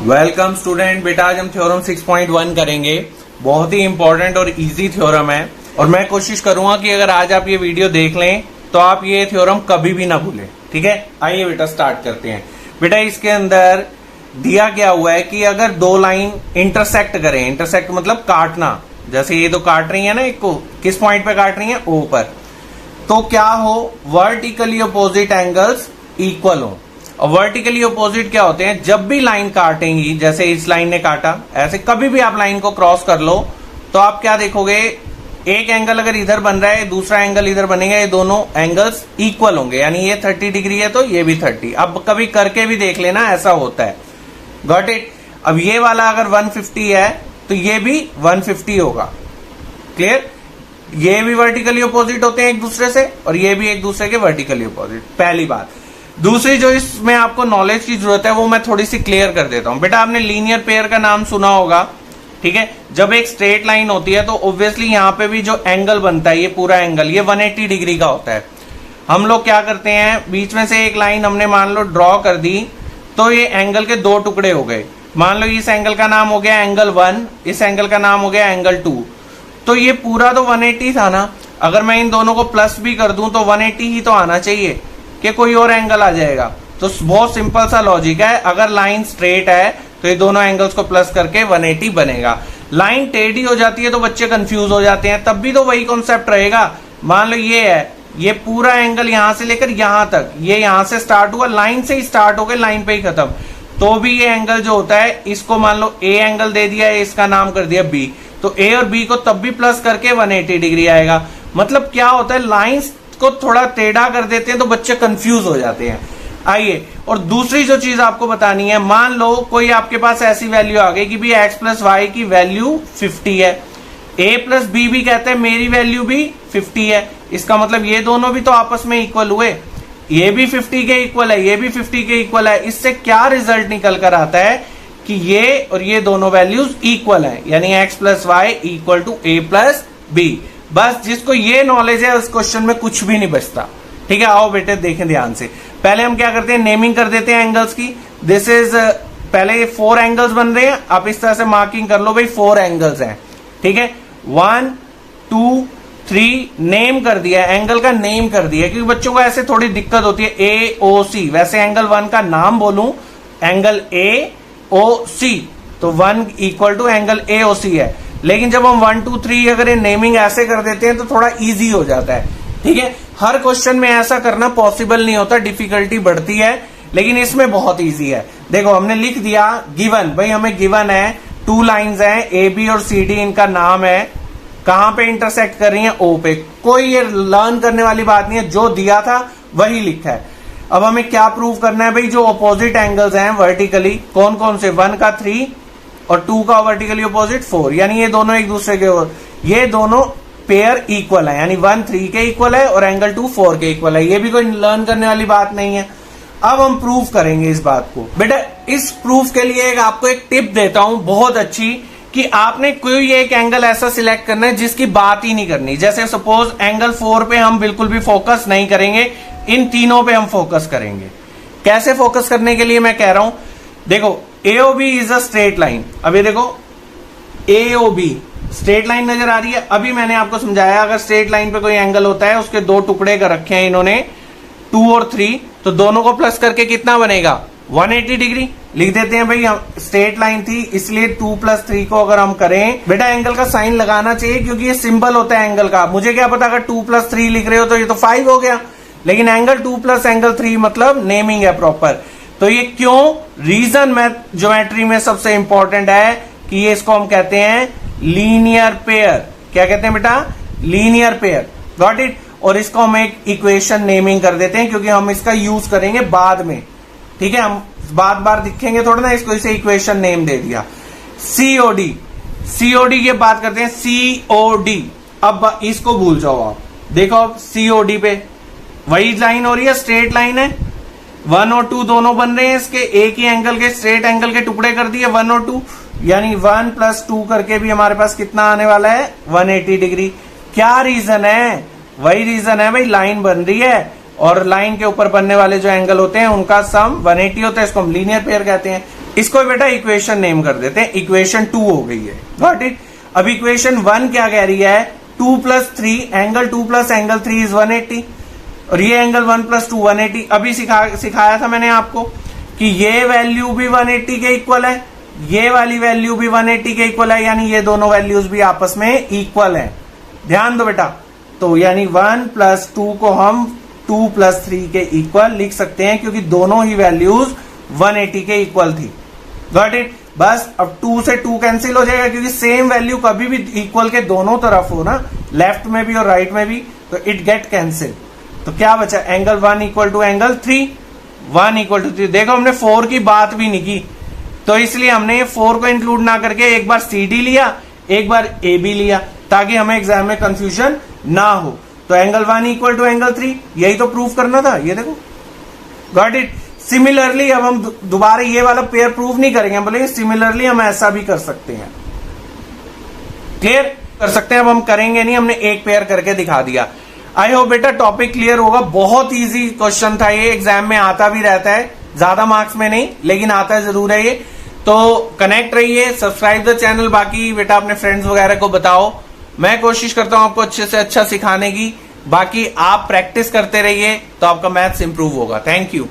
Welcome student. बेटा आज हम थ्योरम 6.1 करेंगे। बहुत ही इंपॉर्टेंट और इजी थ्योरम है और मैं कोशिश करूंगा कि अगर आज आप ये वीडियो देख लें तो आप ये थ्योरम कभी भी ना भूलें। ठीक है, आइए बेटा स्टार्ट करते हैं। बेटा इसके अंदर दिया क्या हुआ है कि अगर दो लाइन इंटरसेक्ट करें, इंटरसेक्ट मतलब काटना, जैसे ये दो काट रही है ना, एक को किस पॉइंट पे काट रही है, ओ पर, तो क्या हो, वर्टिकली अपोजिट एंगल्स इक्वल हो। और वर्टिकली अपोजिट क्या होते हैं, जब भी लाइन काटेंगी, जैसे इस लाइन ने काटा, ऐसे कभी भी आप लाइन को क्रॉस कर लो तो आप क्या देखोगे, एक एंगल अगर इधर बन रहा है, दूसरा एंगल इधर बनेगा, ये दोनों एंगल्स इक्वल होंगे, यानी ये 30 डिग्री है तो ये भी 30। अब कभी करके भी देख लेना, ऐसा होता है। Got it. अब ये वाला अगर 150 है तो ये भी 150 होगा। क्लियर। ये भी वर्टिकली अपोजिट होते हैं एक दूसरे से और ये भी एक दूसरे के वर्टिकली अपोजिट, पहली बात। दूसरी जो इसमें आपको नॉलेज की जरूरत है वो मैं थोड़ी सी क्लियर कर देता हूं। बेटा आपने लीनियर पेयर का नाम सुना होगा, ठीक है। जब एक स्ट्रेट लाइन होती है तो ऑब्वियसली यहां पे भी जो एंगल बनता है, ये पूरा एंगल ये 180 डिग्री का होता है। हम लोग क्या करते हैं, बीच में से एक लाइन हमने मान लो ड्रॉ कर दी तो ये एंगल के दो टुकड़े हो गए। मान लो इस एंगल का नाम हो गया एंगल 1, इस एंगल का नाम हो गया एंगल 2। तो ये पूरा तो 180 था ना, अगर मैं इन दोनों को प्लस भी कर दूं तो 180 ही तो आना चाहिए कि कोई और एंगल आ जाएगा। तो बहुत सिंपल सा लॉजिक है, अगर लाइन स्ट्रेट है तो ये दोनों एंगल्स को प्लस करके 180 बनेगा। लाइन टेढ़ी हो जाती है तो बच्चे कंफ्यूज हो जाते हैं, तब भी तो वही कॉन्सेप्ट रहेगा। मान लो ये है, ये पूरा एंगल यहां से लेकर यहां तक, ये यहां से स्टार्ट हुआ, लाइन से ही स्टार्ट हो गए, लाइन पे ही खत्म, तो भी ये एंगल जो होता है, इसको मान लो ए एंगल दे दिया, इसका नाम कर दिया बी, तो ए और बी को तब भी प्लस करके 180 डिग्री आएगा। मतलब क्या होता है, लाइंस को थोड़ा टेढ़ा कर देते हैं तो बच्चे कंफ्यूज हो जाते हैं। आइए, और दूसरी जो चीज आपको बतानी है, मान लो कोई आपके पास ऐसी वैल्यू आ गई कि भी x प्लस वाई की वैल्यू 50 है, a प्लस बी भी कहते हैं मेरी वैल्यू भी 50 है, इसका मतलब ये दोनों भी तो आपस में इक्वल हुए, ये भी 50 के इक्वल है, ये भी 50 के इक्वल है। इससे क्या रिजल्ट निकल कर आता है कि ये और ये दोनों वैल्यूज इक्वल है, यानी x plus y equal to a plus b. बस जिसको ये नॉलेज है उस क्वेश्चन में कुछ भी नहीं बचता। ठीक है, आओ बेटे देखें ध्यान से। पहले हम क्या करते हैं, नेमिंग कर देते हैं एंगल्स की। दिस इज, पहले ये 4 एंगल्स बन रहे हैं, आप इस तरह से मार्किंग कर लो भाई 4 एंगल्स हैं। ठीक है, 1 2 3 नेम कर दिया, एंगल का नेम कर दिया, क्योंकि बच्चों को ऐसे थोड़ी दिक्कत होती है। ए ओ सी, वैसे एंगल 1 का नाम बोलूं एंगल ए ओ सी, तो 1 इक्वल टू एंगल ए ओ सी है, लेकिन जब हम 1 2 3 अगर ये नेमिंग ऐसे कर देते हैं तो थोड़ा इजी हो जाता है। ठीक है, हर क्वेश्चन में ऐसा करना पॉसिबल नहीं होता, डिफिकल्टी बढ़ती है, लेकिन इसमें बहुत इजी है। देखो हमने लिख दिया गिवन, भाई हमें गिवन है 2 लाइंस हैं ए बी और सी डी, इनका नाम है, कहां पे इंटरसेक्ट कर रही है, ओ पे। कोई ये लर्न करने वाली बात नहीं है, जो दिया था वही लिखा है। अब हमें क्या प्रूव करना है भाई, जो अपोजिट एंगल्स हैं वर्टिकली, कौन कौन से, 1 का 3 और 2 का वर्टिकली अपोजिट 4, यानी ये दोनों एक दूसरे के, ये दोनों पेयर इक्वल है, यानी 1 3 के इक्वल है और एंगल 2 4 के इक्वल है। ये भी कोई लर्न करने वाली बात नहीं है। अब हम प्रूव करेंगे इस बात को। बेटा इस प्रूफ के लिए आपको एक टिप देता हूं बहुत अच्छी, कि आपने कोई एक एंगल ऐसा सिलेक्ट करना है जिसकी बात ही नहीं करनी। जैसे सपोज एंगल 4 पे हम बिल्कुल भी फोकस नहीं करेंगे, इन तीनों पे हम फोकस करेंगे। कैसे फोकस करने के लिए मैं कह रहा हूं, देखो AOB is a straight line. अभी देखो AOB स्ट्रेट लाइन नजर आ रही है। अभी मैंने आपको समझाया, अगर स्ट्रेट लाइन पे कोई एंगल होता है, उसके दो टुकड़े कर रखे हैं इन्होंने 2 और 3, तो दोनों को प्लस करके कितना बनेगा, 180 डिग्री। लिख देते हैं भाई, स्ट्रेट लाइन थी इसलिए 2 + 3 को अगर हम करें, बेटा एंगल का साइन लगाना चाहिए क्योंकि ये सिंबल होता है एंगल का। मुझे क्या पता, अगर 2 + 3 लिख रहे हो तो ये तो 5 हो गया, लेकिन एंगल 2 + एंगल 3 मतलब नेमिंग है प्रॉपर। तो ये क्यों, रीजन में ज्योमेट्री में सबसे इंपॉर्टेंट है कि ये इसको हम कहते हैं लीनियर पेयर। क्या कहते हैं बेटा, लीनियर पेयर। Got it. और इसको हम एक इक्वेशन नेमिंग कर देते हैं क्योंकि हम इसका यूज करेंगे बाद में। ठीक है, हम बार बार दिखेंगे थोड़ा ना, इसको इसे इक्वेशन नेम दे दिया। COD, COD की बात करते हैं, COD। अब इसको भूल जाओ आप, देखो अब COD पे वही लाइन हो रही है, स्ट्रेट लाइन है, 1 और 2 दोनों बन रहे हैं इसके, एक ही एंगल के, स्ट्रेट एंगल के टुकड़े कर दिए 1 और 2, यानी 1 + 2 करके भी हमारे पास कितना आने वाला है, 180 डिग्री। क्या रीजन है, वही रीजन है भाई, लाइन बन रही है और लाइन के ऊपर बनने वाले जो एंगल होते हैं उनका सम 180 होता है, इसको हम लीनियर पेयर कहते हैं। इसको बेटा इक्वेशन नेम कर देते हैं, इक्वेशन 2 हो गई है। Got it. अब इक्वेशन 1 क्या कह रही है, 2 + 3 एंगल 2 + एंगल 3 इज 180 और ये एंगल 1 + 2 180। अभी सिखाया था मैंने आपको कि ये वैल्यू भी 180 के इक्वल है, ये वाली वैल्यू भी 180 के इक्वल है, यानी ये दोनों वैल्यूज भी आपस में इक्वल है। ध्यान दो बेटा, तो यानी 1 + 2 को हम 2 + 3 के इक्वल लिख सकते हैं क्योंकि दोनों ही वैल्यूज 180 के इक्वल थी। Got it. बस अब 2 से 2 कैंसिल हो जाएगा क्योंकि सेम वैल्यू कभी भी इक्वल के दोनों तरफ हो ना, लेफ्ट में भी और राइट में भी, तो इट गेट कैंसिल। तो क्या बचा, एंगल 1 = एंगल 3, 1 = 3। देखो हमने 4 की बात भी नहीं की, तो इसलिए हमने 4 को इंक्लूड ना करके एक बार CD लिया, एक बार AB लिया, ताकि हमें एग्जाम में कंफ्यूजन ना हो। तो एंगल 1 = एंगल 3, यही तो प्रूफ करना था। ये देखो, गॉट इट। सिमिलरली अब हम दोबारा ये वाला पेयर प्रूफ नहीं करेंगे, हम बोलेंगे सिमिलरली हम ऐसा भी कर सकते हैं। क्लियर कर सकते हैं, अब हम करेंगे नहीं, हमने एक पेयर करके दिखा दिया। आई होप बेटा टॉपिक क्लियर होगा। बहुत इजी क्वेश्चन था ये, एग्जाम में आता भी रहता है, ज्यादा मार्क्स में नहीं लेकिन आता है जरूर है ये। तो कनेक्ट रहिए, सब्सक्राइब द चैनल। बाकी बेटा अपने फ्रेंड्स वगैरह को बताओ, मैं कोशिश करता हूं आपको अच्छे से अच्छा सिखाने की। बाकी आप प्रैक्टिस करते रहिए तो आपका मैथ्स इंप्रूव होगा। Thank you.